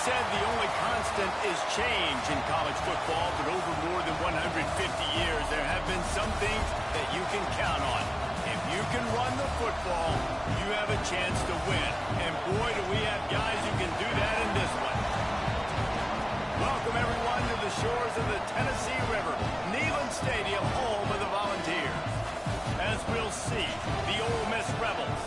said the only constant is change in college football, but over more than 150 years, there have been some things that you can count on. If you can run the football, you have a chance to win. And boy, do we have guys who can do that in this one. Welcome, everyone, to the shores of the Tennessee River, Neyland Stadium, home of the Volunteers. As we'll see, the Ole Miss Rebels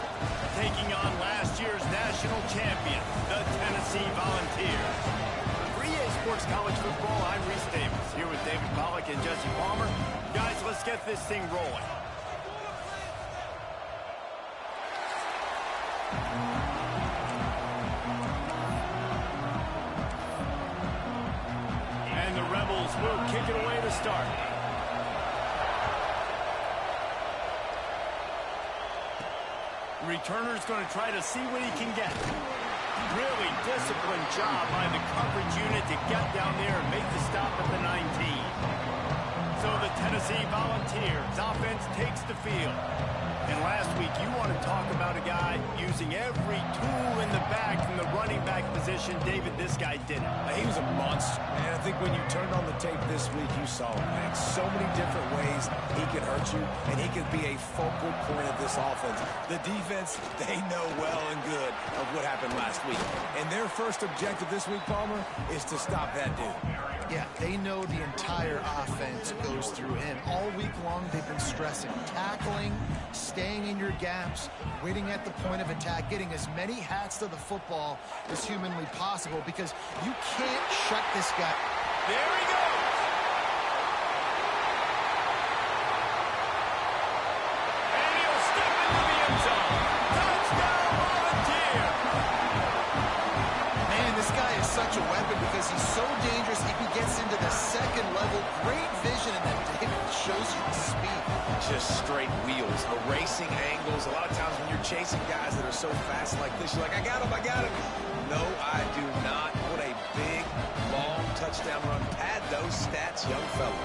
taking on last year's national champion, the Tennessee Volunteers. For EA Sports College Football, I'm Reese Davis, here with David Pollack and Jesse Palmer. Guys, let's get this thing rolling. And the Rebels will kick it away to start. Returner's going to try to see what he can get. Really disciplined job by the coverage unit to get down there and make the stop at the 19. So the Tennessee Volunteers offense takes the field. And last week, you want to talk about a guy using every tool in the back from the running back position. David, this guy did it. He was a monster. And I think when you turned on the tape this week, you saw him, man. So many different ways he can hurt you, and he can be a focal point of this offense. The defense, they know well and good of what happened last week. And their first objective this week, Palmer, is to stop that dude. Yeah, they know the entire offense goes through him. All week long, they've been stressing tackling, staying in your gaps, waiting at the point of attack, getting as many hats to the football as humanly possible, because you can't shut this guy. There he goes. And he'll step into the end zone. Touchdown, Volunteer. Man, this guy is such a weapon because he's so dangerous. If he gets into the second level, great vision, and then David shows you the speed. Just straight wheels, erasing angles. A lot of times when you're chasing guys that are so fast like this, you're like, I got him, I got him. No, I do not. What a big, long touchdown run. Pad those stats, young fella.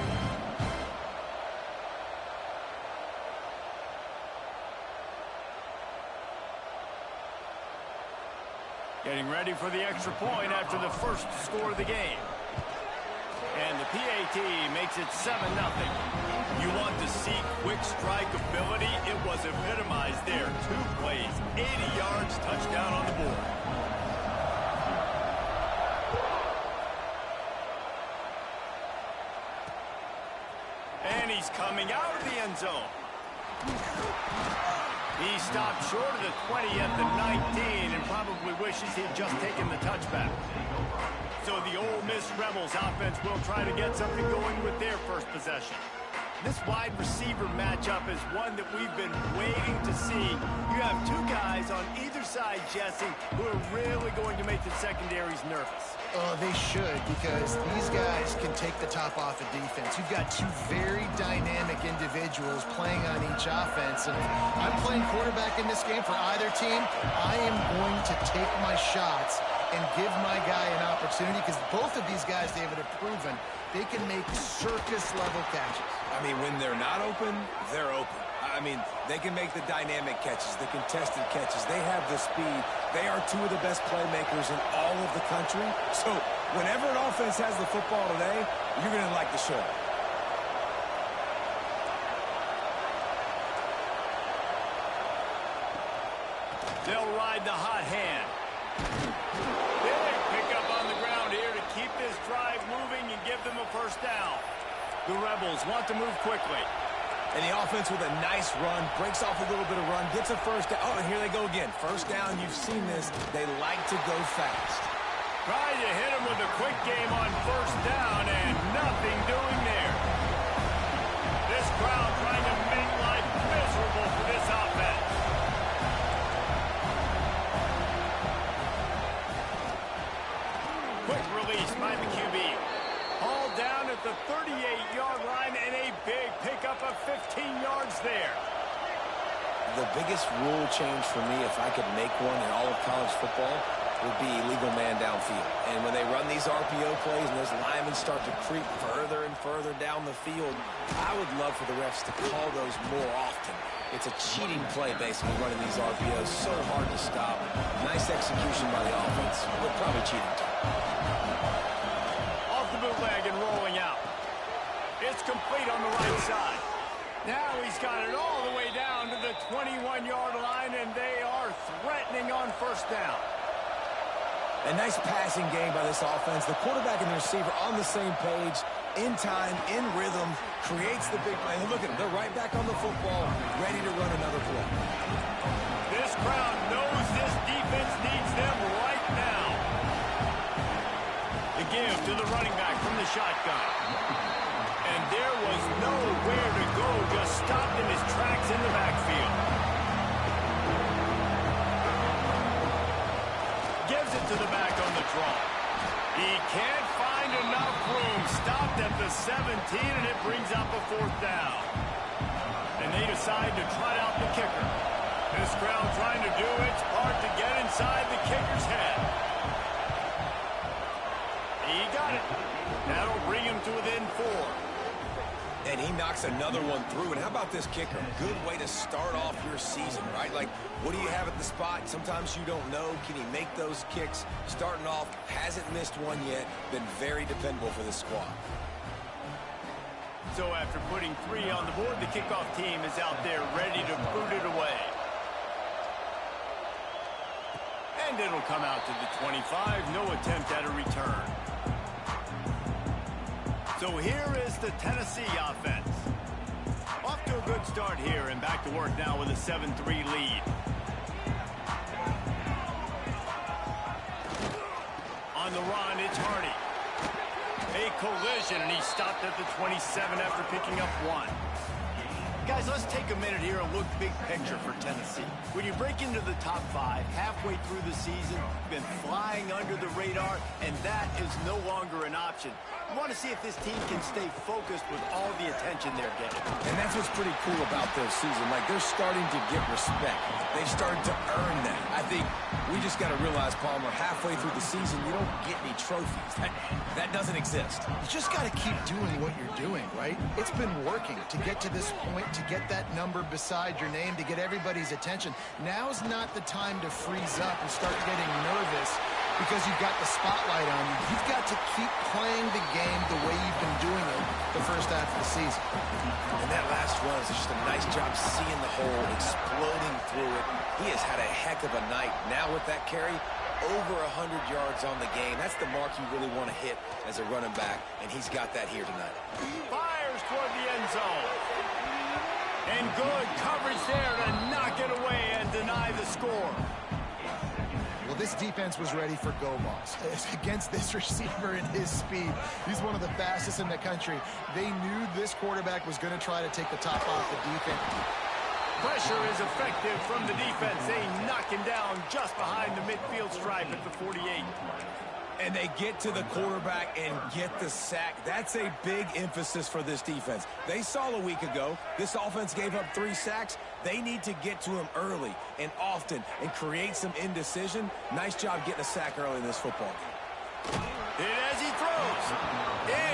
Getting ready for the extra point after the first score of the game. And the PAT makes it 7-0. You want to see quick strike ability? It was epitomized there. 2 plays, 80 yards, touchdown on the board. And he's coming out of the end zone. He stopped short of the 20 at the 19 and probably wishes he had just taken the touchback. So the Ole Miss Rebels offense will try to get something going with their first possession. This wide receiver matchup is one that we've been waiting to see. You have 2 guys on either side, Jesse, who are really going to make the secondaries nervous. Oh, they should, because these guys can take the top off of defense. You've got 2 very dynamic individuals playing on each offense. And if I'm playing quarterback in this game for either team, I am going to take my shots and give my guy an opportunity, because both of these guys, David, have proven they can make circus-level catches. I mean, when they're not open, they're open. I mean, they can make the dynamic catches, the contested catches. They have the speed. They are 2 of the best playmakers in all of the country. So whenever an offense has the football today, you're going to like the show. They'll ride the hot hand. Big pickup on the ground here to keep this drive moving and give them a first down. The Rebels want to move quickly. And the offense with a nice run, breaks off a little bit of run, gets a first down. Oh, and here they go again. First down, you've seen this. They like to go fast. Trying to hit him with a quick game on first down, and nothing doing there. This crowd trying to make life miserable for this offense. Quick release by the QB. All down at the 38-yard line, and a big pickup of 15 yards there. The biggest rule change for me, if I could make one in all of college football, would be illegal man downfield. And when they run these RPO plays and those linemen start to creep further and further down the field, I would love for the refs to call those more often. It's a cheating play, basically, running these RPOs. So hard to stop. Nice execution by the offense, but probably cheating too. Off the bootleg and rolling out. It's complete on the right side. Now he's got it all the way down to the 21-yard line, and they are threatening on first down. A nice passing game by this offense. The quarterback and the receiver on the same page, in time, in rhythm, creates the big play. And look at them. They're right back on the football, ready to run another play. This crowd knows this defense needs them right now. The give to the running back from the shotgun. And there was nowhere to go, just stopped in his tracks in the backfield. Gives it to the back on the draw. He can't find enough room. Stopped at the 17, and it brings up a fourth down. And they decide to trot out the kicker. This crowd trying to do its part to get inside the kicker's head. He got it. That'll bring him to within 4. And he knocks another one through. And how about this kicker? Good way to start off your season, right? Like, what do you have at the spot? Sometimes you don't know. Can he make those kicks? Starting off, hasn't missed one yet. Been very dependable for this squad. So after putting 3 on the board, the kickoff team is out there ready to boot it away. And it'll come out to the 25. No attempt at a return. So here is the Tennessee offense. Off to a good start here and back to work now with a 7-3 lead. On the run, it's Hardy. A collision, and he stopped at the 27 after picking up 1. Guys, let's take a minute here and look big picture for Tennessee. When you break into the top 5, halfway through the season, you've been flying under the radar, and that is no longer an option. You want to see if this team can stay focused with all the attention they're getting. And that's what's pretty cool about their season. Like, they're starting to get respect. They've started to earn that. I think we just got to realize, Palmer, halfway through the season, you don't get any trophies. That doesn't exist. You just got to keep doing what you're doing, right? It's been working to get to this point, to get that number beside your name, to get everybody's attention. Now's not the time to freeze up and start getting nervous because you've got the spotlight on you. You've got to keep playing the game the way you've been doing it the first half of the season. And that last run is just a nice job seeing the hole, exploding through it. He has had a heck of a night. Now with that carry, over 100 yards on the game. That's the mark you really want to hit as a running back, and he's got that here tonight. Fires toward the end zone. And good coverage there to knock it away and deny the score. Well, this defense was ready for go balls. Against this receiver and his speed, he's one of the fastest in the country. They knew this quarterback was going to try to take the top off the defense. Pressure is effective from the defense. They knock him down just behind the midfield stripe at the 48. And they get to the quarterback and get the sack. That's a big emphasis for this defense. They saw a week ago, this offense gave up 3 sacks. They need to get to him early and often and create some indecision. Nice job getting a sack early in this football game. And as he throws,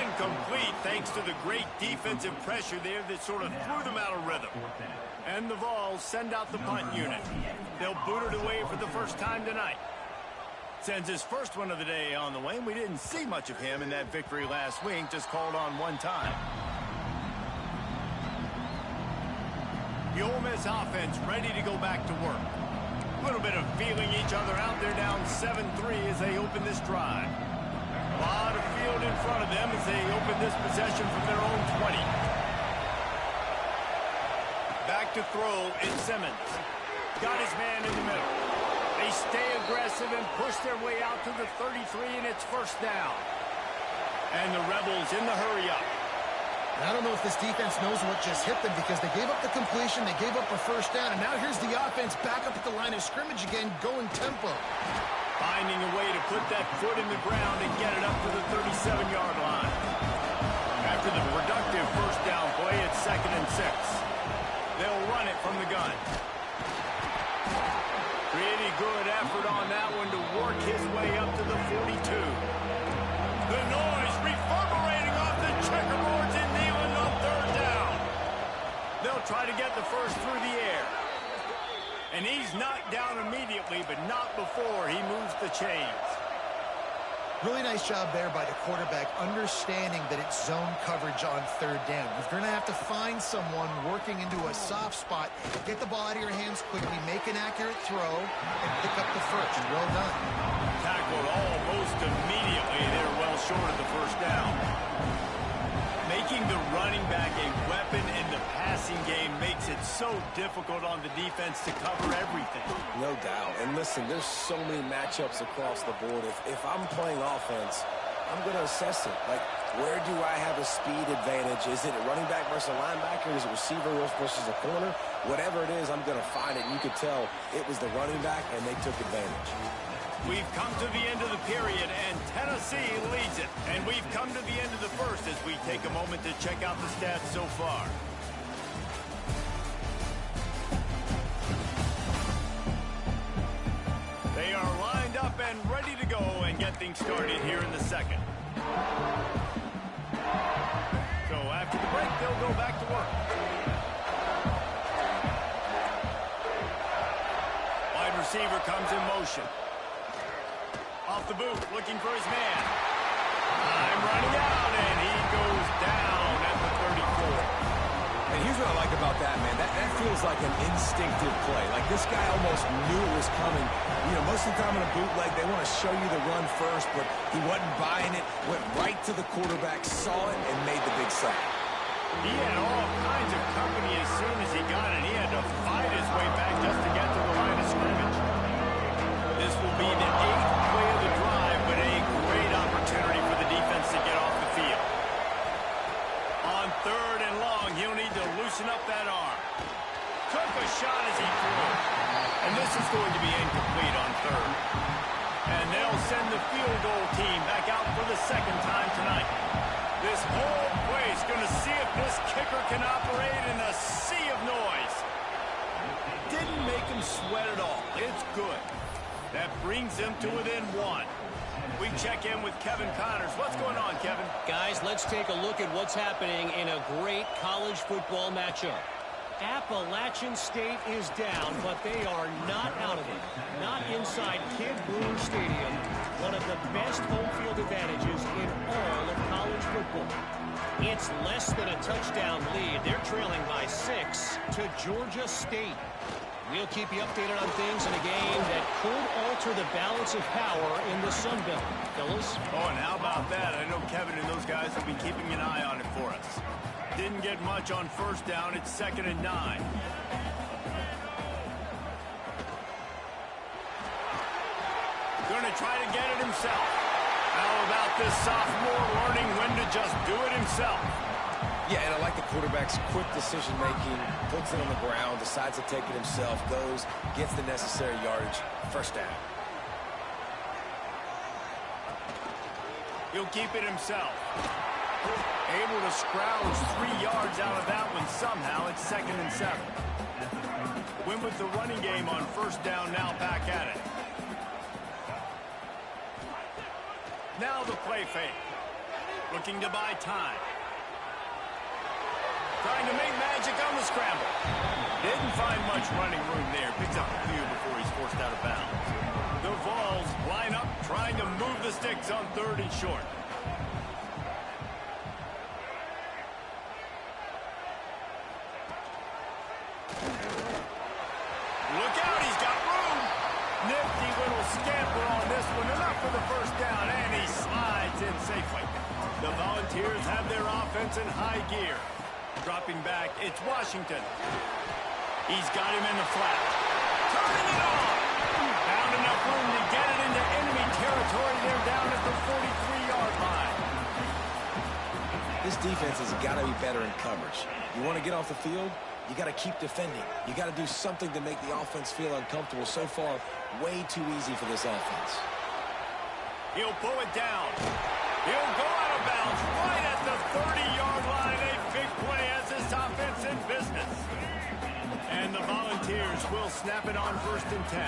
incomplete thanks to the great defensive pressure there that sort of threw them out of rhythm. And the Vols send out the punt unit. They'll boot it away for the first time tonight. Sends his first one of the day on the way, and we didn't see much of him in that victory last week, just called on 1 time. The Ole Miss offense ready to go back to work. A little bit of feeling each other out. They're down 7-3 as they open this drive. A lot of field in front of them as they open this possession from their own 20. Back to throw is Simmons. Got his man in the middle. They stay aggressive and push their way out to the 33, and it's first down. And the Rebels in the hurry-up. I don't know if this defense knows what just hit them because they gave up the completion, they gave up a first down, and now here's the offense back up at the line of scrimmage again, going tempo. Finding a way to put that foot in the ground and get it up to the 37-yard line. After the productive first down play, it's 2nd and 6. They'll run it from the gun. Pretty good effort on that one to work his way up to the 42. The noise reverberating off the checkerboards in Neyland on 3rd down. They'll try to get the first through the air. And he's knocked down immediately, but not before he moves the chains. Really nice job there by the quarterback, understanding that it's zone coverage on third down. You're going to have to find someone working into a soft spot, get the ball out of your hands quickly, make an accurate throw, and pick up the first. Well done. Tackled almost immediately. They're well short of the first down. Making the running back a weapon in the passing game makes it so difficult on the defense to cover everything. No doubt. And listen, there's so many matchups across the board. If I'm playing offense, I'm going to assess it. Like, where do I have a speed advantage? Is it a running back versus a linebacker? Is it receiver versus a corner? Whatever it is, I'm going to find it. And you could tell it was the running back, and they took advantage. We've come to the end of the period, and Tennessee leads it. And we've come to the end of the first as we take a moment to check out the stats so far. They are lined up and ready to go and get things started here in the second. So after the break, they'll go back to work. Wide receiver comes in motion. Off the boot, looking for his man. Time running out, and he goes down at the 34. And here's what I like about that, man. That feels like an instinctive play. Like, this guy almost knew it was coming. You know, most of the time in a bootleg, they want to show you the run first, but he wasn't buying it, went right to the quarterback, saw it, and made the big sack. He had all kinds of company as soon as he got it. He had to fight his way back just to get to the line of scrimmage. This will be the 8th play of the drive, but a great opportunity for the defense to get off the field. On third and long, he'll need to loosen up that arm. Took a shot as he threw. And this is going to be incomplete on third. And they'll send the field goal team back out for the second time tonight. This whole place going to see if this kicker can operate in a sea of noise. Didn't make him sweat at all. It's good. That brings them to within one. We check in with Kevin Connors. What's going on, Kevin? Guys, let's take a look at what's happening in a great college football matchup. Appalachian State is down, but they are not out of it. Not inside Kid Brewer Stadium, one of the best home field advantages in all of college football. It's less than a touchdown lead. They're trailing by 6 to Georgia State. We'll keep you updated on things in a game that could alter the balance of power in the Sun Belt. Fellas? Oh, and how about that? I know Kevin and those guys will be keeping an eye on it for us. Didn't get much on first down. It's 2nd and 9. Going to try to get it himself. How about this sophomore learning when to just do it himself? Yeah, and I like the quarterback's quick decision-making, puts it on the ground, decides to take it himself, goes, gets the necessary yardage, first down. He'll keep it himself. Able to scrounge 3 yards out of that one somehow. It's 2nd and 7. Win with the running game on first down, now back at it. Now the play fake. Looking to buy time. Trying to make magic on the scramble. Didn't find much running room there. Picks up a few before he's forced out of bounds. The Vols line up, trying to move the sticks on 3rd and short. Look out, he's got room. Nifty little scamper on this one. Enough for the first down, and he slides in safely. The Volunteers have their offense in high gear. Dropping back, it's Washington. He's got him in the flat. Turning it on. Found enough room to get it into enemy territory. They're down at the 43-yard line. This defense has got to be better in coverage. You want to get off the field, you got to keep defending. You got to do something to make the offense feel uncomfortable. So far, way too easy for this offense. He'll pull it down. He'll go out of bounds right at the 30-yard line. A big play as this offense in business. And the Volunteers will snap it on 1st and 10.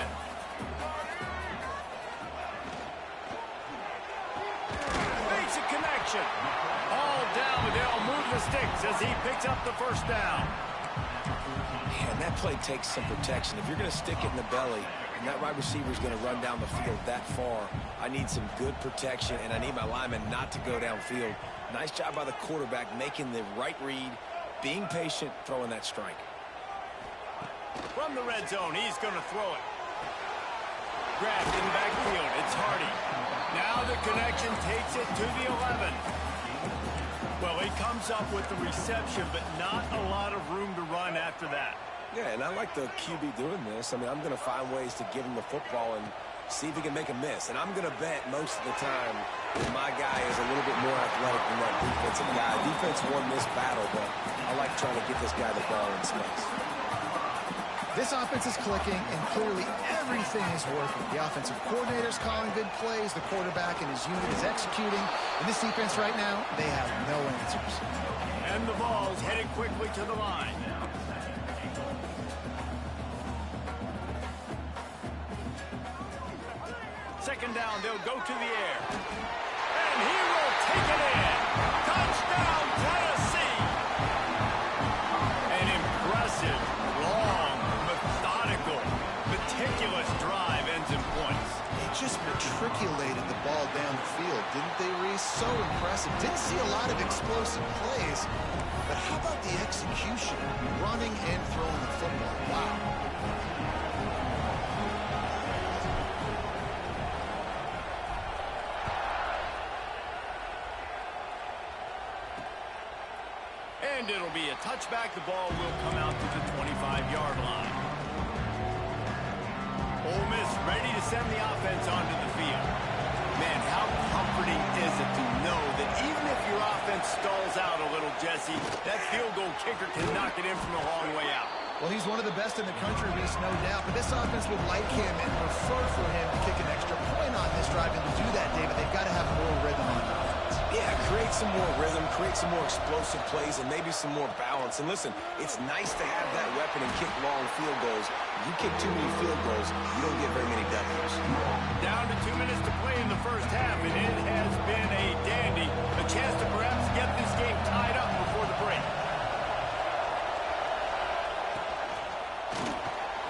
Makes a connection. All down. They'll move the sticks as he picks up the first down. Man, that play takes some protection. If you're going to stick it in the belly, and that wide receiver is going to run down the field that far, I need some good protection, and I need my lineman not to go downfield. Nice job by the quarterback making the right read, being patient, throwing that strike. From the red zone, he's going to throw it. Grabbed in the backfield. It's Hardy. Now the connection takes it to the 11. Well, he comes up with the reception, but not a lot of room to run after that. Yeah, and I like the QB doing this. I mean, I'm going to find ways to give him the football and see if he can make a miss. And I'm going to bet most of the time that my guy is a little bit more athletic than that defensive guy. Defense won this battle, but I like trying to get this guy the ball in space. This offense is clicking, and clearly everything is working. The offensive coordinator's calling good plays. The quarterback and his unit is executing. In this defense right now, they have no answers. And the ball's headed quickly to the line. Second down, they'll go to the air. And he will take it in. Touchdown, Tennessee. An impressive, long, methodical, meticulous drive ends in points. They just matriculated the ball down the field, didn't they, Reese? So impressive. Didn't see a lot of explosive plays, but how about the execution? Running and throwing the football. Wow. And it'll be a touchback. The ball will come out to the 25-yard line. Ole Miss ready to send the offense onto the field. Man, how comforting is it to know that even if your offense stalls out a little, Jesse, that field goal kicker can knock it in from a long way out. Well, he's one of the best in the country, Reese, no doubt. But this offense would like him and prefer for him to kick an extra point on this drive. And to do that, David, they've got to have more rhythm on offense. Yeah, create some more rhythm, create some more explosive plays, and maybe some more balance. And listen, it's nice to have that weapon and kick long field goals. You kick too many field goals, you don't get very many W's. Down to 2 minutes to play in the first half, and it has been a dandy. A chance to perhaps get this game tied up before the break.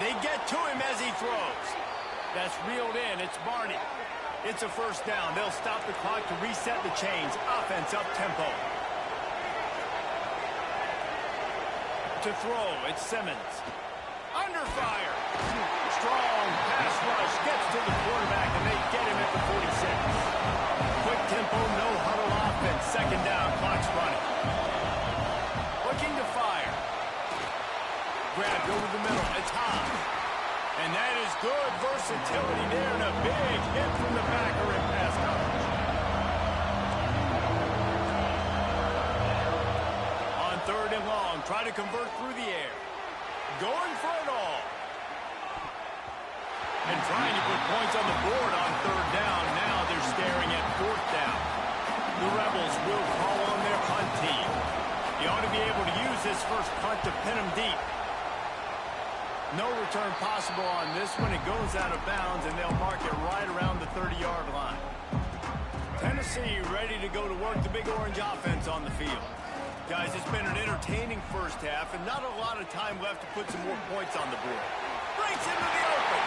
They get to him as he throws. That's reeled in. It's Barney. It's a first down. They'll stop the clock to reset the chains. Offense up tempo. To throw, it's Simmons. Under fire. Strong pass rush. Gets to the quarterback, and they get him at the 46. Quick tempo, no huddle offense. Second down, clock's running. Looking to fire. Grabbed over the middle. It's Hobbs. And that is good versatility there, and a big hit from the backer in pass coverage. On third and long, try to convert through the air. Going for it all. And trying to put points on the board on third down. Now they're staring at fourth down. The Rebels will call on their punt team. He ought to be able to use his first punt to pin him deep. No return possible on this one. It goes out of bounds, and they'll mark it right around the 30-yard line. Tennessee ready to go to work the Big Orange offense on the field. Guys, it's been an entertaining first half, and not a lot of time left to put some more points on the board. Breaks into the open.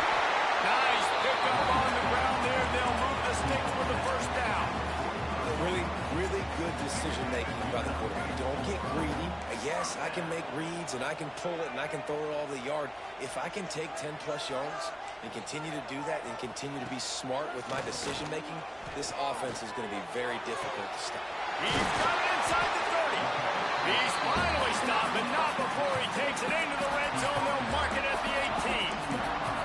Nice pickup on the ground there. They'll move the sticks with the first down. Really, really good decision-making by the quarterback. Don't get greedy. Yes, I can make reads, and I can pull it, and I can throw it all over the yard. If I can take 10-plus yards and continue to do that and continue to be smart with my decision-making, this offense is going to be very difficult to stop. He's got it inside the 30. He's finally stopped, but not before he takes it into the red zone. They'll mark it at the 18.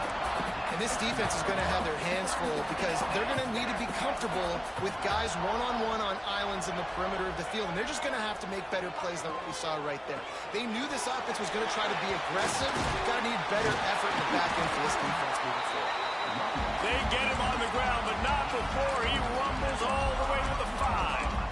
And this defense is going to have their hands full because they're going to need to be comfortable with guys one-on-one on islands in the perimeter of the field. And they're just going to have to make better plays than what we saw right there. They knew this offense was going to try to be aggressive. Got to need better effort in the back end for this defense moving forward. They get him on the ground, but not before he rumbles all the way to the 5.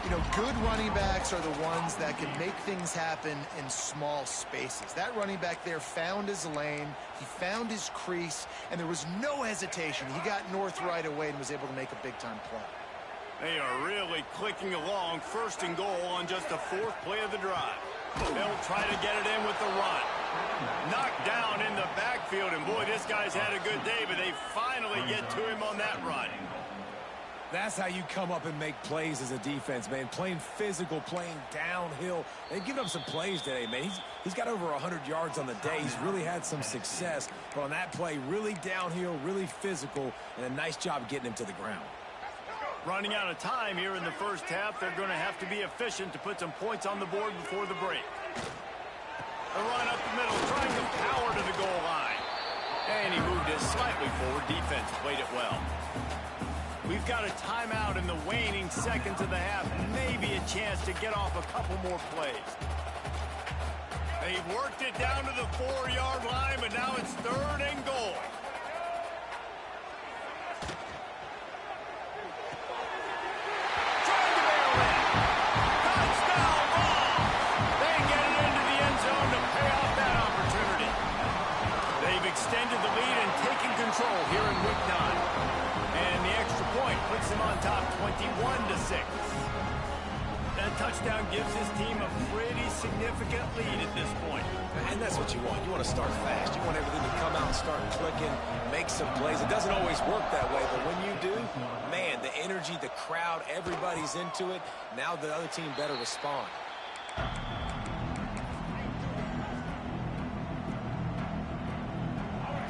You know, good running backs are the ones that can make things happen in small spaces. That running back there found his lane, he found his crease, and there was no hesitation. He got north right away and was able to make a big-time play. They are really clicking along, first and goal on just the fourth play of the drive. They'll try to get it in with the run. Knocked down in the backfield, and boy, this guy's had a good day, but they finally get to him on that run. That's how you come up and make plays as a defense, man. Playing physical, playing downhill. They've given up some plays today, man. He's got over 100 yards on the day. He's really had some success. But on that play, really downhill, really physical, and a nice job getting him to the ground. Running out of time here in the first half. They're going to have to be efficient to put some points on the board before the break. A run up the middle, trying to power to the goal line. And he moved it slightly forward. Defense played it well. We've got a timeout in the waning seconds of the half. Maybe a chance to get off a couple more plays. They've worked it down to the 4-yard line, but now it's 3rd and goal. Trying to bail in. Touchdown ball. They get it into the end zone to pay off that opportunity. They've extended the lead and taken control here in week 9. And the extra point puts them on top 21-6. That touchdown gives his team a pretty significant lead at this point. And that's what you want. You want to start fast. You want everything to come out and start clicking, make some plays. It doesn't always work that way, but when you do, man, the energy, the crowd, everybody's into it. Now the other team better respond.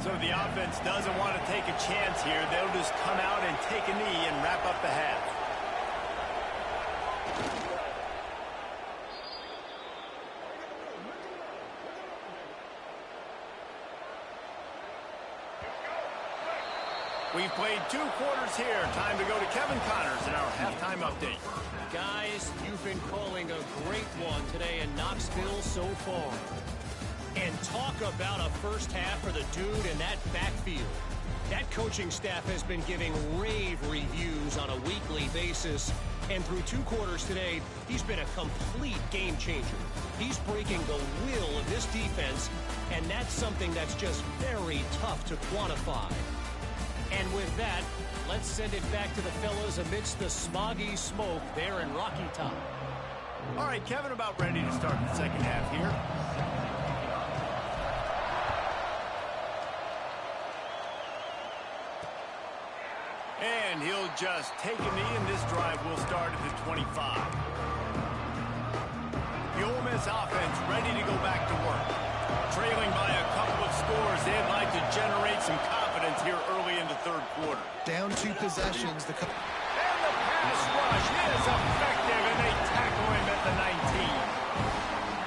So the offense doesn't want to take a chance here. They'll just come out and take a knee and wrap up the half. We've played 2 quarters here. Time to go to Kevin Connors in our halftime update. Guys, you've been calling a great one today in Knoxville so far. And talk about a first half for the dude in that backfield. That coaching staff has been giving rave reviews on a weekly basis. And through 2 quarters today, he's been a complete game changer. He's breaking the will of this defense, and that's something that's just very tough to quantify. And with that, let's send it back to the fellas amidst the smoggy smoke there in Rocky Top. All right, Kevin, about ready to start the second half here. And he'll just take a knee, and this drive will start at the 25. The Ole Miss offense ready to go back to work. Trailing by a couple of scores, they'd like to generate some confidence here early in the 3rd quarter. Down 2 possessions. And the pass rush is effective, and they tackle him at the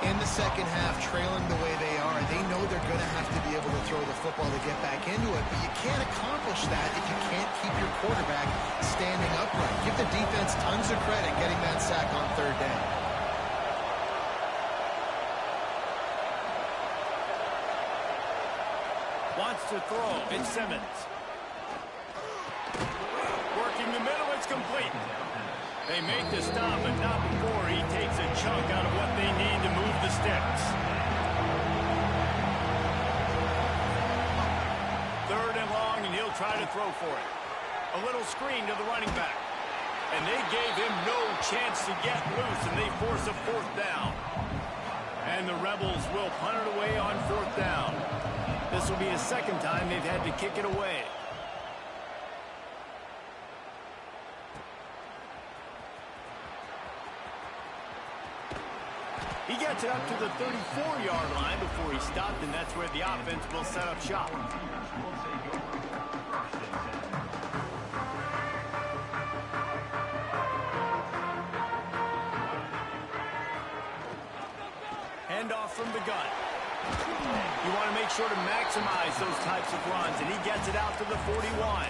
19. In the second half, trailing the way they are, they know they're going to have to be able to throw the football to get back into it, but you can't accomplish that if you can't keep your quarterback standing upright. Give the defense tons of credit getting that sack on 3rd down. Wants to throw. It's Simmons. Working the middle. It's complete. They make the stop, but not before he takes a chunk out of what they need to move the sticks. 3rd and long, and he'll try to throw for it. A little screen to the running back. And they gave him no chance to get loose, and they force a 4th down. And the Rebels will punt it away on 4th down. This will be the 2nd time they've had to kick it away. He gets it up to the 34-yard line before he stopped, and that's where the offense will set up shop. Handoff from the gun. You want to make sure to maximize those types of runs, and he gets it out to the 41.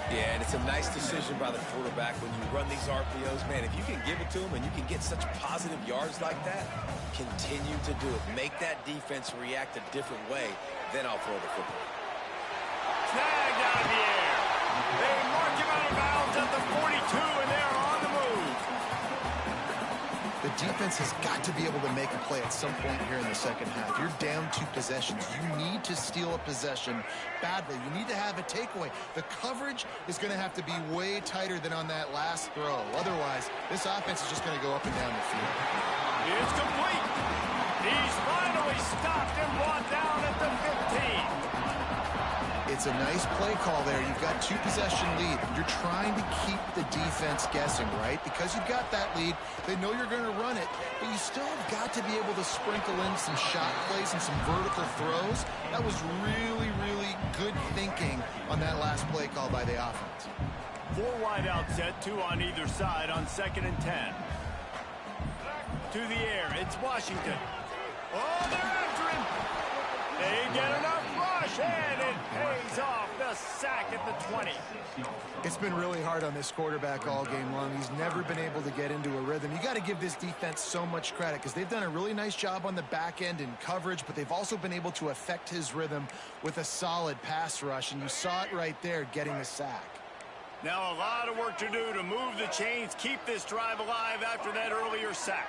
Yeah, and it's a nice decision by the quarterback when you run these RPOs. Man, if you can give it to him and you can get such positive yards like that, continue to do it. Make that defense react a different way, then I'll throw the football. Snagged out of the air. They mark him out of bounds at the 42, and they're on the move. The defense has got to be able to make a play at some point here in the second half. You're down 2 possessions. You need to steal a possession badly. You need to have a takeaway. The coverage is going to have to be way tighter than on that last throw. Otherwise, this offense is just going to go up and down the field. It's complete. stopped and brought down at the 15. It's a nice play call there. You've got 2-possession lead. You're trying to keep the defense guessing, right? Because you've got that lead, they know you're going to run it, but you still have got to be able to sprinkle in some shot plays and some vertical throws. That was really, really good thinking on that last play call by the offense. 4 wide out set, 2 on either side on 2nd and 10. To the air, it's Washington. Oh, they're after him. They get enough rush, and it pays off. The sack at the 20. It's been really hard on this quarterback all game long. He's never been able to get into a rhythm. You got to give this defense so much credit because they've done a really nice job on the back end in coverage, but they've also been able to affect his rhythm with a solid pass rush, and you saw it right there getting the sack. Now a lot of work to do to move the chains, keep this drive alive after that earlier sack.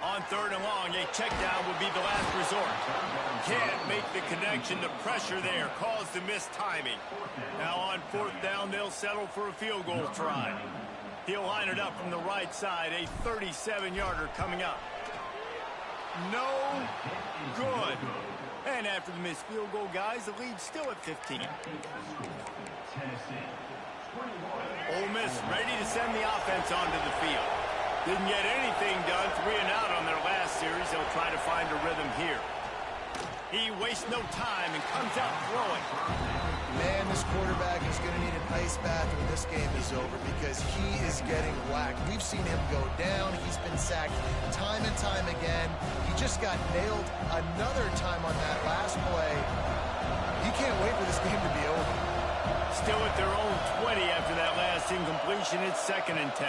On 3rd and long, a check down would be the last resort. Can't make the connection. The pressure there caused the missed timing. Now on 4th down, they'll settle for a field goal try. He'll line it up from the right side. A 37-yarder coming up. No good. And after the missed field goal, guys, the lead's still at 15. Ole Miss ready to send the offense onto the field. Didn't get anything done, 3 and out on their last series. They'll try to find a rhythm here. He wastes no time and comes out throwing. Man, this quarterback is going to need an ice bath when this game is over because he is getting whacked. We've seen him go down. He's been sacked time and time again. He just got nailed another time on that last play. He can't wait for this game to be over. Still at their own 20 after that last incompletion. It's 2nd and 10.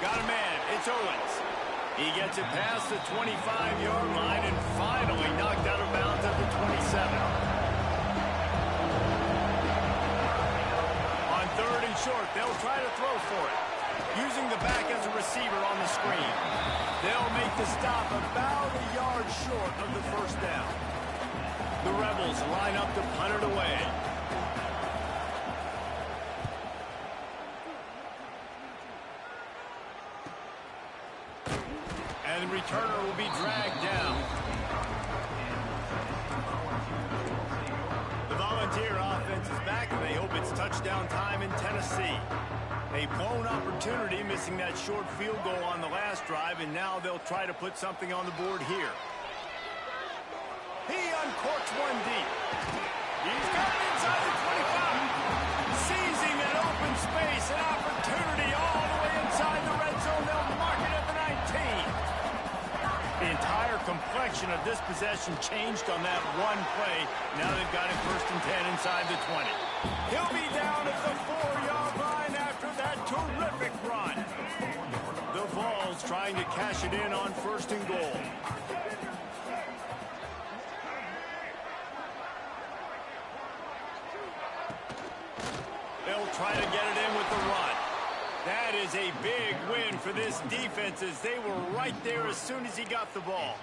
Got a man. It's Owens. He gets it past the 25-yard line and finally knocked out of bounds at the 27. On 3rd and short, they'll try to throw for it. Using the back as a receiver on the screen. They'll make the stop about a yard short of the 1st down. The Rebels line up to punt it away. And the returner will be dragged down. The Volunteer offense is back, and they hope it's touchdown time in Tennessee. A blown opportunity, missing that short field goal on the last drive, and now they'll try to put something on the board here. He uncorks one deep. He's got it inside the 25. Seizing an open space, an opportunity all the way inside the red zone. They'll mark it at the 19. The entire complexion of this possession changed on that one play. Now they've got it 1st and 10 inside the 20. He'll be down at the 4-yard line after that terrific run. The Vols trying to cash it in on 1st and goal. They'll try to get it in with the run. That is a big win for this defense as they were right there as soon as he got the ball.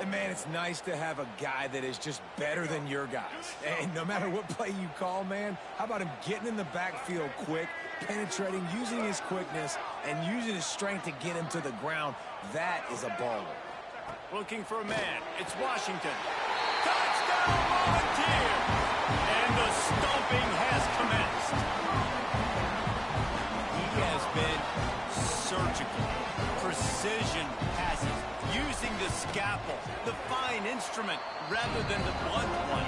And, man, it's nice to have a guy that is just better than your guys. And no matter what play you call, man, how about him getting in the backfield quick, penetrating, using his quickness, and using his strength to get him to the ground. That is a baller. Looking for a man. It's Washington. Touchdown, Volunteer! And the stomping has commenced. He has been surgical. Precision passes. Using the scalpel, the fine instrument, rather than the blunt one.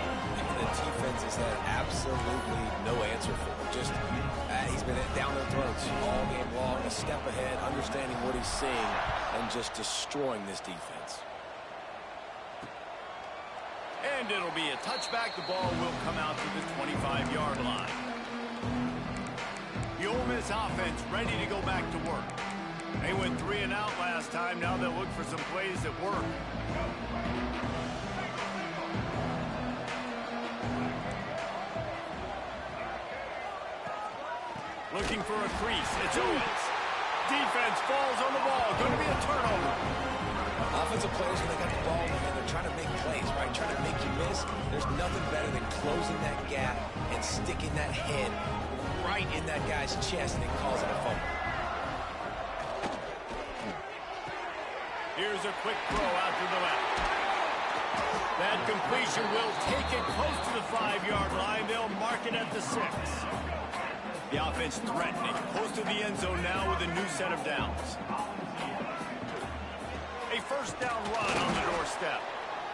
The defense has had absolutely no answer for him. Just, he's been down their throats all game long, a step ahead, understanding what he's seeing, and just destroying this defense. And it'll be a touchback. The ball will come out to the 25-yard line. The Ole Miss offense ready to go back to work. They went 3 and out last time. Now they'll look for some plays that work. Looking for a crease. It's Owens. Defense falls on the ball. Going to be a turnover. Offensive players, when they got the ball, man, they're trying to make plays, right? Trying to make you miss. There's nothing better than closing that gap and sticking that head right in that guy's chest, and it calls it a fumble. Here's a quick throw out to the left. That completion will take it close to the 5-yard line. They'll mark it at the 6. The offense threatening, close to the end zone now with a new set of downs. A first down run on the doorstep.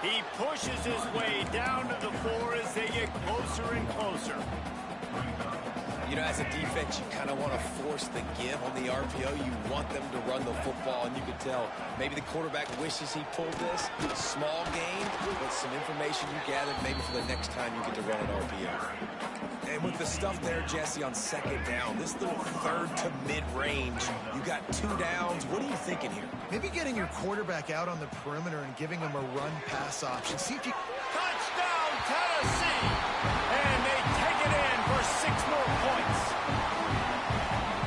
He pushes his way down to the 4 as they get closer and closer. You know, as a defense, you kind of want to force the give on the RPO. You want them to run the football, and you can tell maybe the quarterback wishes he pulled this. Small gain, but some information you gathered maybe for the next time you get to run an RPO. And with the stuff there, Jesse, on second down, this little third to mid-range, you got 2 downs. What are you thinking here? Maybe getting your quarterback out on the perimeter and giving him a run-pass option. See if you... Touchdown, Tennessee! And they take it in for 6 more points.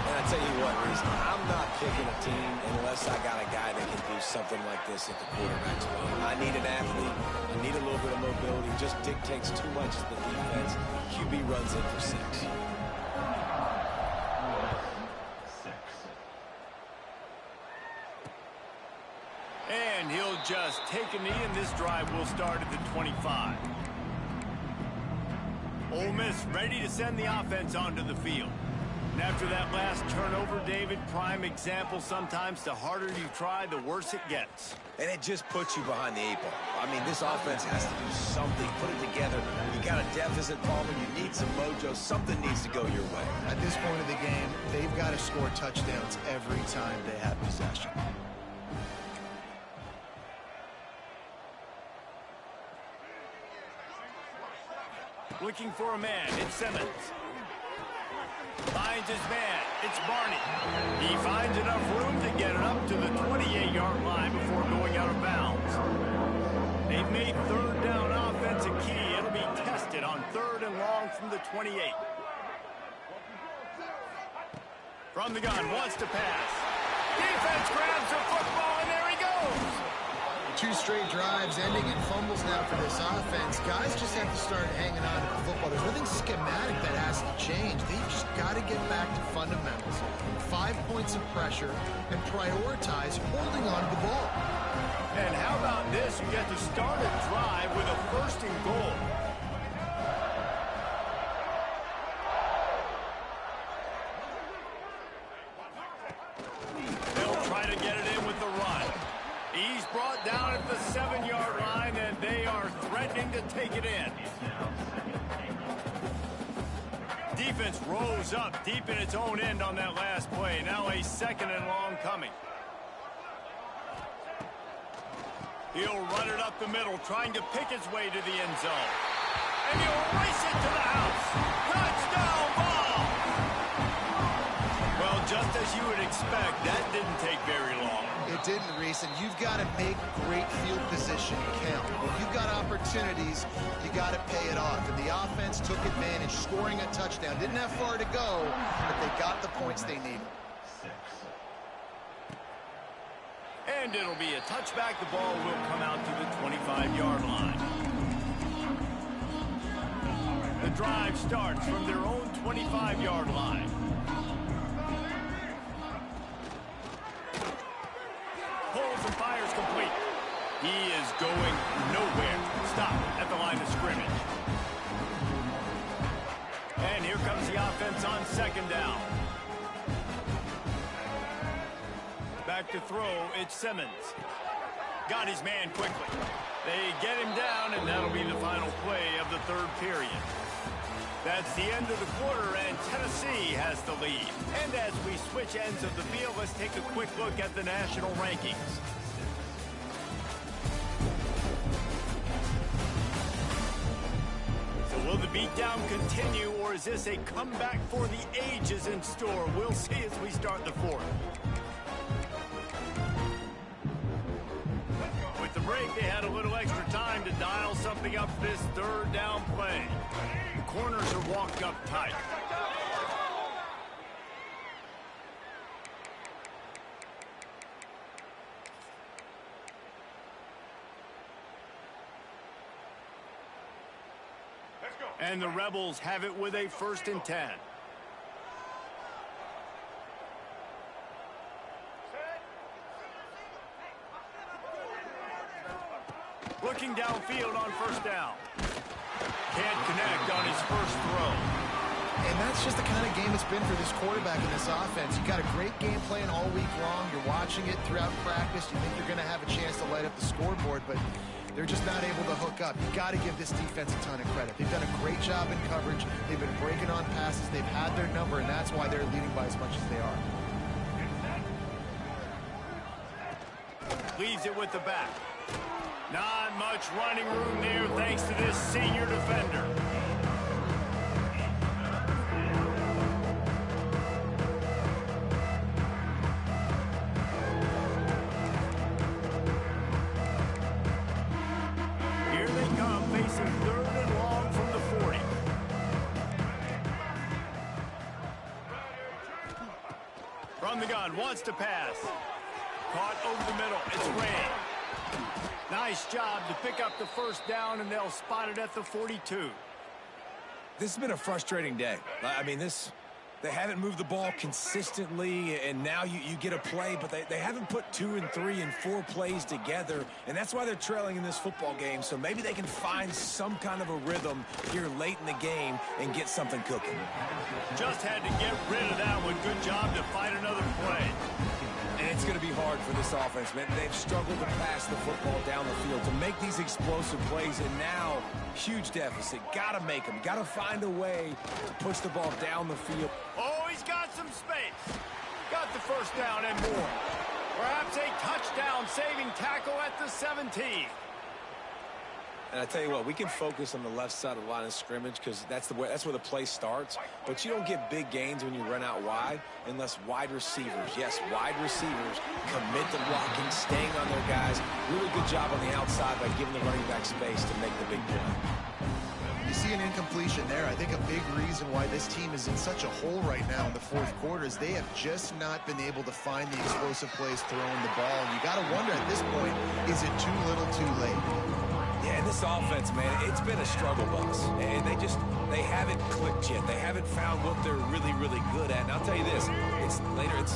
And I tell you what, Reese, I'm not picking a team unless I got a guy that can do something like this at the quarterback's position. I need an athlete. I need a little bit of mobility. It just dictates too much to the defense. QB runs in for 6. And he'll just take a knee, and this drive will start at the 25. Ole Miss ready to send the offense onto the field. And after that last turnover, David, prime example sometimes the harder you try, the worse it gets. And it just puts you behind the 8 ball. I mean, this offense has to do something, put it together. You got a deficit, Palmer. You need some mojo. Something needs to go your way. At this point of the game, they've got to score touchdowns every time they have possession. Looking for a man. It's Simmons. Finds his man. It's Barney. He finds enough room to get it up to the 28-yard line before going out of bounds. They've made third down offense a key. It'll be tested on 3rd and long from the 28. From the gun, wants to pass. Defense grabs the football, and there he goes. 2 straight drives ending in fumbles now for this offense. Guys just have to start hanging on to the football. There's nothing schematic that has to change. They've just got to get back to fundamentals. 5 points of pressure and prioritize holding on to the ball. And how about this? You get to start a drive with a 1st and goal. They'll try to get it in with the run. He's brought down at the 7-yard line, and they are threatening to take it in. Defense rose up deep in its own end on that last play. Now a 2nd and long coming. He'll run it up the middle, trying to pick his way to the end zone. And he'll race it to the house. Touchdown ball! Well, just as you would expect, that didn't take very long. It didn't, Reese, and you've got to make great field position count. When you've got opportunities, you got to pay it off. And the offense took advantage, scoring a touchdown. Didn't have far to go, but they got the points they needed. And it'll be a touchback. The ball will come out to the 25-yard line. The drive starts from their own 25-yard line. Pulls and fires complete. He is going nowhere. Stop at the line of scrimmage. And here comes the offense on 2nd down. Back to throw, it's Simmons. Got his man quickly. They get him down, and that'll be the final play of the 3rd period. That's the end of the quarter, and Tennessee has the lead. And as we switch ends of the field, let's take a quick look at the national rankings. So will the beatdown continue, or is this a comeback for the ages in store? We'll see as we start the 4th. With the break, they had a little extra time to dial something up for this 3rd down play. The corners are walked up tight. And the Rebels have it with a 1st and 10. looking downfield on first down. Can't connect on his first throw. And that's just the kind of game it's been for this quarterback in this offense. You got a great game plan all week long. You're watching it throughout practice. You think you're going to have a chance to light up the scoreboard, but they're just not able to hook up. You got to give this defense a ton of credit. They've done a great job in coverage. They've been breaking on passes. They've had their number, and that's why they're leading by as much as they are. Leaves it with the back. Not much running room there thanks to this senior defender. Here they come, facing 3rd and long from the 40. From the gun, wants to pass. Caught over the middle. It's Ray. Nice job to pick up the first down, and they'll spot it at the 42. This has been a frustrating day. I mean, they haven't moved the ball consistently, and now you get a play, but they haven't put 2 and 3 and 4 plays together, and that's why they're trailing in this football game. So maybe they can find some kind of a rhythm here late in the game and get something cooking. Just had to get rid of that one. Good job to find another play. And it's going to be hard for this offense, man. They've struggled to pass the football down the field, to make these explosive plays, and now huge deficit. Got to make them. Got to find a way to push the ball down the field. Oh, he's got some space. Got the first down and more. Perhaps a touchdown-saving tackle at the 17. And I tell you what, we can focus on the left side of the line of scrimmage because that's where the play starts. But you don't get big gains when you run out wide unless wide receivers, yes, wide receivers, commit to blocking, staying on their guys. Really good job on the outside by giving the running back space to make the big play. You see an incompletion there. I think a big reason why this team is in such a hole right now in the fourth quarter is they have just not been able to find the explosive plays throwing the ball. And you got to wonder at this point, is it too little too late? Yeah, and this offense, man, it's been a struggle bus. And they haven't clicked yet. They haven't found what they're really, really good at. And I'll tell you this, it's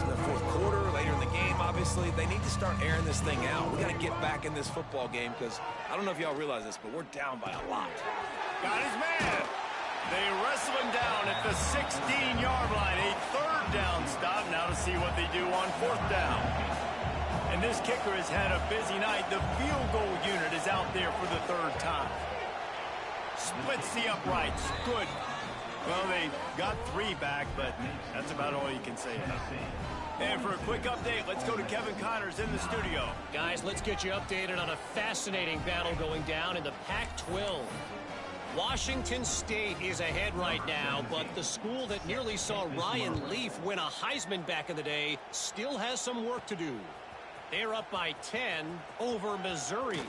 in the fourth quarter, later in the game, obviously. They need to start airing this thing out. We got to get back in this football game because I don't know if y'all realize this, but we're down by a lot. Got his man. They wrestle him down at the 16-yard line. A 3rd down stop. Now to see what they do on 4th down. And this kicker has had a busy night. The field goal unit is out there for the 3rd time. Splits the uprights. Good. Well, they got 3 back, but that's about all you can say about it. And for a quick update, let's go to Kevin Connors in the studio. Guys, let's get you updated on a fascinating battle going down in the Pac-12. Washington State is ahead right now, but the school that nearly saw Ryan Leaf win a Heisman back in the day still has some work to do. They're up by 10 over Missouri.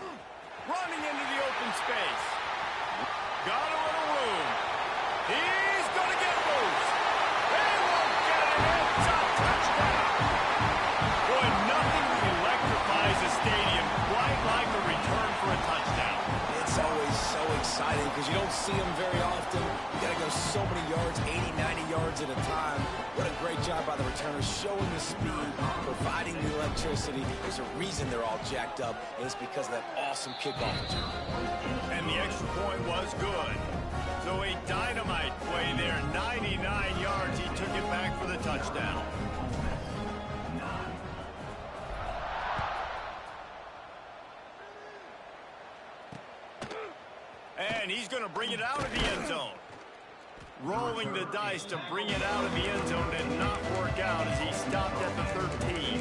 Running into the open space. Got a little room. He's going to get loose. They won't get it. It's a touchdown. Boy, nothing electrifies a stadium quite like a return for a touchdown. It's always so exciting because you don't see them very often. You got to go so many yards, 80, 90 yards at a time. What a great job by the returners, showing the speed, providing the electricity. There's a reason they're all jacked up, and it's because of that awesome kickoff return. And the extra point was good. So a dynamite play there, 99 yards. He took it back for the touchdown. And he's going to bring it out of the end zone. Rolling the dice to bring it out of the end zone did not work out as he stopped at the 13.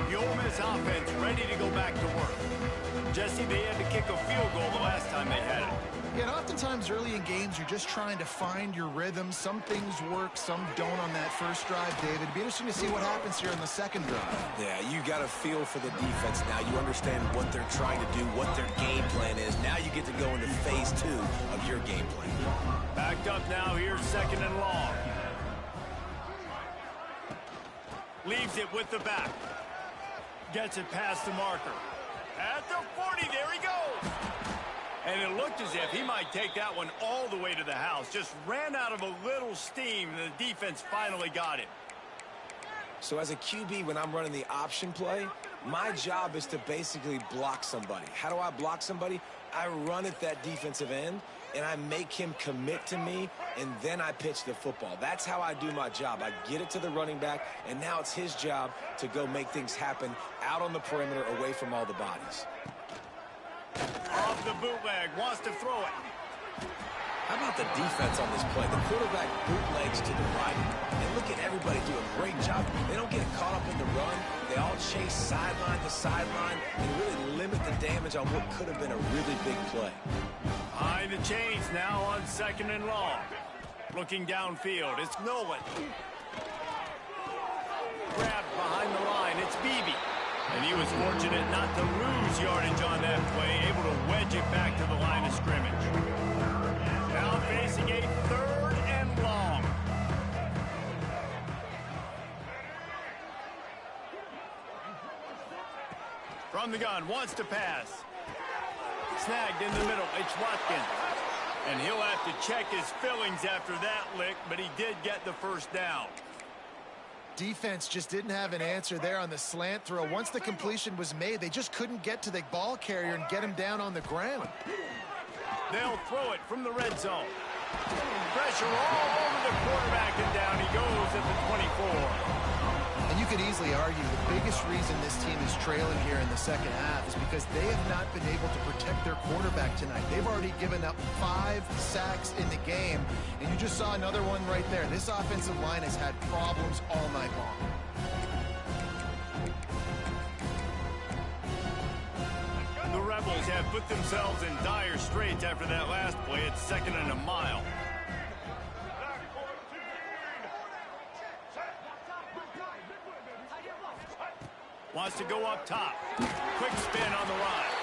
The Ole Miss offense ready to go back to work. Jesse, they had to kick a field goal the last time they had it. Yeah, and oftentimes early in games, you're just trying to find your rhythm. Some things work, some don't on that first drive, David. It'd be interesting to see what happens here on the second drive. Yeah, you got a feel for the defense now. You understand what they're trying to do, what their game plan is. Now you get to go into phase 2 of your game plan. Backed up now, here's 2nd and long. Leaves it with the back. Gets it past the marker. At the 40, there he goes. And it looked as if he might take that one all the way to the house. Just ran out of a little steam, and the defense finally got him. So as a QB, when I'm running the option play, My job is to basically block somebody. How do I block somebody? I run at that defensive end, and I make him commit to me, and then I pitch the football. That's how I do my job. I get it to the running back, and now it's his job to go make things happen out on the perimeter away from all the bodies. Off the bootleg, wants to throw it. How about the defense on this play? The quarterback bootlegs to the right. And look at everybody do a great job. They don't get caught up in the run. They all chase sideline to sideline and really limit the damage on what could have been a really big play. Behind the chains now on 2nd and long. Looking downfield, it's Nolan. Grabbed behind the line, it's Beebe. And he was fortunate not to lose yardage on that play, able to wedge it back to the line of scrimmage. Now facing a 3rd and long. From the gun, wants to pass. Snagged in the middle, it's Watkins. And he'll have to check his fillings after that lick, but he did get the first down. Defense just didn't have an answer there on the slant throw. Once the completion was made, they just couldn't get to the ball carrier and get him down on the ground. They'll throw it from the red zone. Pressure all over the quarterback, and down he goes at the 24. And you could easily argue the biggest reason this team is trailing here in the second half is because they have not been able to protect their quarterback tonight. They've already given up 5 sacks in the game, and you just saw another one right there. This offensive line has had problems all night long. The Rebels have put themselves in dire straits after that last play. It's 2nd and a mile. Wants to go up top. Quick spin on the ride.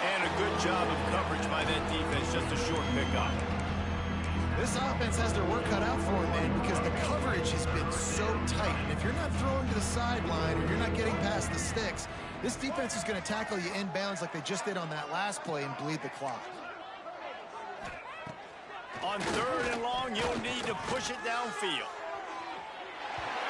And a good job of coverage by that defense. Just a short pickup. This offense has their work cut out for them, man, because the coverage has been so tight. And if you're not throwing to the sideline or you're not getting past the sticks, this defense is going to tackle you inbounds like they just did on that last play and bleed the clock. On 3rd and long, you'll need to push it downfield.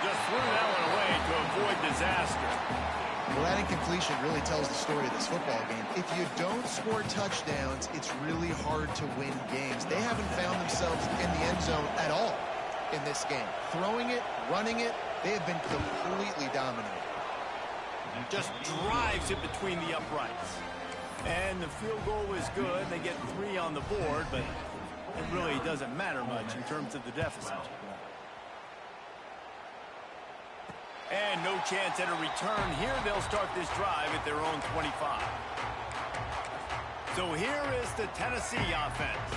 Just threw that one away to avoid disaster. Well, that incompletion really tells the story of this football game. If you don't score touchdowns, it's really hard to win games. They haven't found themselves in the end zone at all in this game. Throwing it, running it, they have been completely dominated. Just drives it between the uprights. And the field goal is good. They get 3 on the board, but it really doesn't matter much in terms of the deficit. And no chance at a return here. They'll start this drive at their own 25. So here is the Tennessee offense.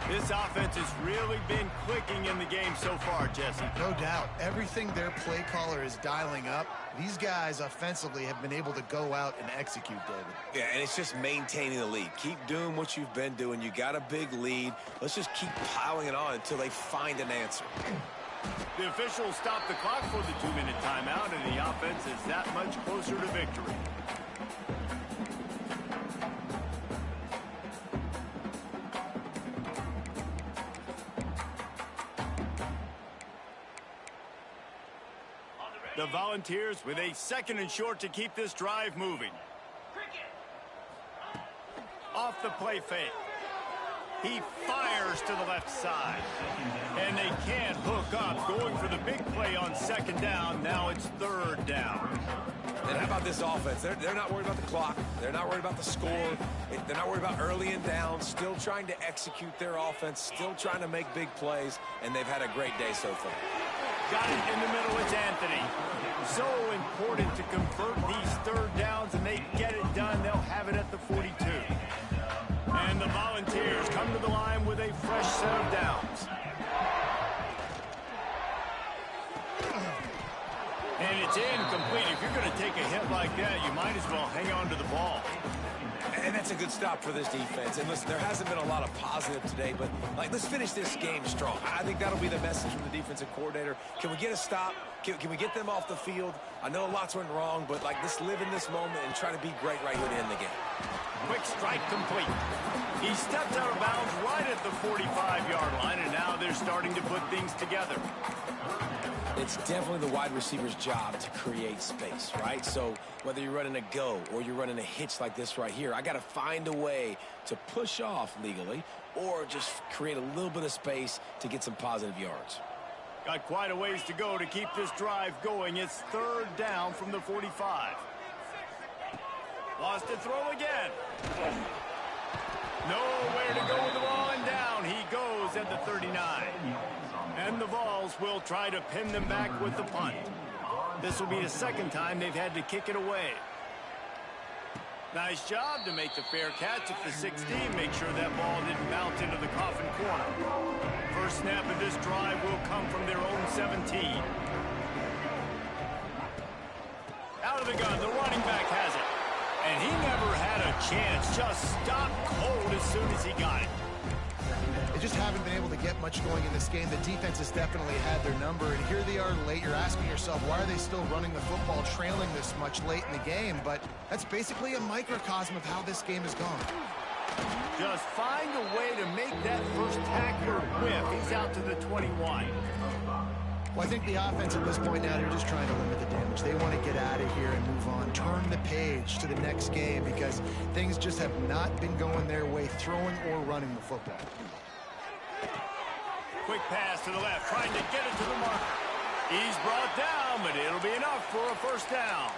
This offense has really been clicking in the game so far, Jesse. No doubt. Everything their play caller is dialing up, these guys offensively have been able to go out and execute, David. Yeah, and it's just maintaining the lead. Keep doing what you've been doing. You got a big lead. Let's just keep piling it on until they find an answer. The officials stop the clock for the 2-minute timeout, and the offense is that much closer to victory. The Volunteers with a 2nd and short to keep this drive moving. Off the play fake. He fires to the left side. And they can't hook up. Going for the big play on 2nd down. Now it's 3rd down. And how about this offense? They're not worried about the clock. They're not worried about the score. They're not worried about early and down. Still trying to execute their offense. Still trying to make big plays. And they've had a great day so far. Got it in the middle. It's Anthony. So important to convert these 3rd downs, and they get it done. They'll have it at the 42. And the Volunteers come to the line with a fresh set of downs. And it's incomplete. If you're going to take a hit like that, you might as well hang on to the ball. And that's a good stop for this defense. And listen, there hasn't been a lot of positive today, but let's finish this game strong. I think that'll be the message from the defensive coordinator. Can we get a stop? Can we get them off the field? I know lots went wrong, but let's live in this moment and try to be great right here to end the game. Quick strike complete. He stepped out of bounds right at the 45-yard line, and now they're starting to put things together. It's definitely the wide receiver's job to create space, right? So whether you're running a go or you're running a hitch like this right here, I got to find a way to push off legally or just create a little bit of space to get some positive yards. Got quite a ways to go to keep this drive going. It's third down from the 45. Lost to throw again. Nowhere to go with the ball, and down he goes at the 39. And the Vols will try to pin them back with the punt. This will be the second time they've had to kick it away. Nice job to make the fair catch at the 16. Make sure that ball didn't bounce into the coffin corner. First snap of this drive will come from their own 17. Out of the gun, the running back has it. And he never had a chance. Just stopped cold as soon as he got it. They just haven't been able to get much going in this game. The defense has definitely had their number, and here they are late. You're asking yourself, why are they still running the football, trailing this much late in the game? But that's basically a microcosm of how this game has gone. Just find a way to make that first tackler whiff. He's out to the 21. Well, I think the offense at this point now, they're just trying to limit the damage. They want to get out of here and move on. Turn the page to the next game because things just have not been going their way, throwing or running the football. Quick pass to the left, trying to get it to the marker. He's brought down, but it'll be enough for a first down.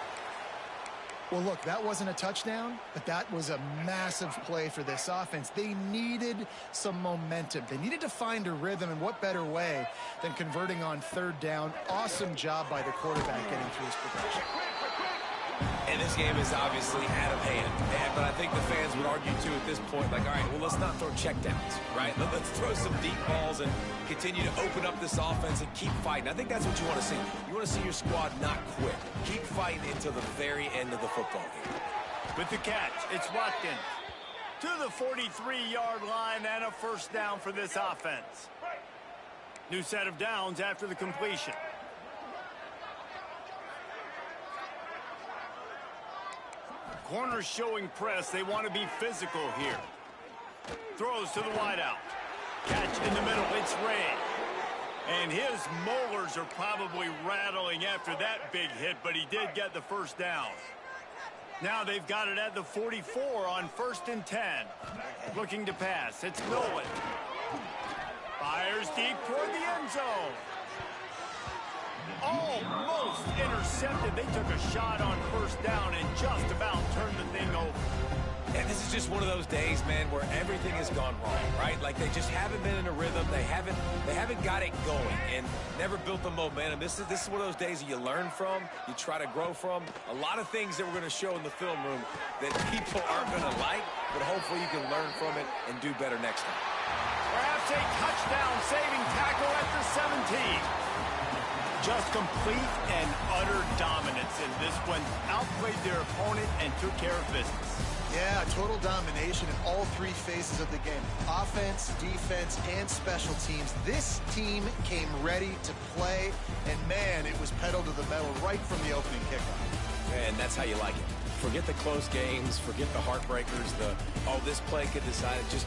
Well, look, that wasn't a touchdown, but that was a massive play for this offense. They needed some momentum. They needed to find a rhythm, and what better way than converting on third down. Awesome job by the quarterback getting through his progression. And this game is obviously out of hand. But I think the fans would argue, too, at this point, like, all right, well, let's not throw checkdowns, right? Let's throw some deep balls and continue to open up this offense and keep fighting. I think that's what you want to see. You want to see your squad not quit. Keep fighting until the very end of the football game. With the catch, it's Watkins to the 43-yard line and a first down for this offense. New set of downs after the completion. Corners showing press. They want to be physical here. Throws to the wideout. Catch in the middle. It's Ray. And his molars are probably rattling after that big hit, but he did get the first down. Now they've got it at the 44 on 1st and 10. Looking to pass. It's Nolan. Fires deep toward the end zone. Almost intercepted. They took a shot on first down and just about turned the thing over. And this is just one of those days, man, where everything has gone wrong, right? Like they just haven't been in a rhythm. They haven't got it going and never built the momentum. This is one of those days that you learn from, you try to grow from. A lot of things that we're going to show in the film room that people aren't going to like, but hopefully you can learn from it and do better next time. Perhaps a touchdown-saving tackle at the 17. Just complete and utter dominance in this one. Outplayed their opponent and took care of business. Yeah, total domination in all three phases of the game. Offense, defense, and special teams. This team came ready to play, and man, it was pedal to the metal right from the opening kickoff. And that's how you like it. Forget the close games, forget the heartbreakers, oh, this play could decide it. Just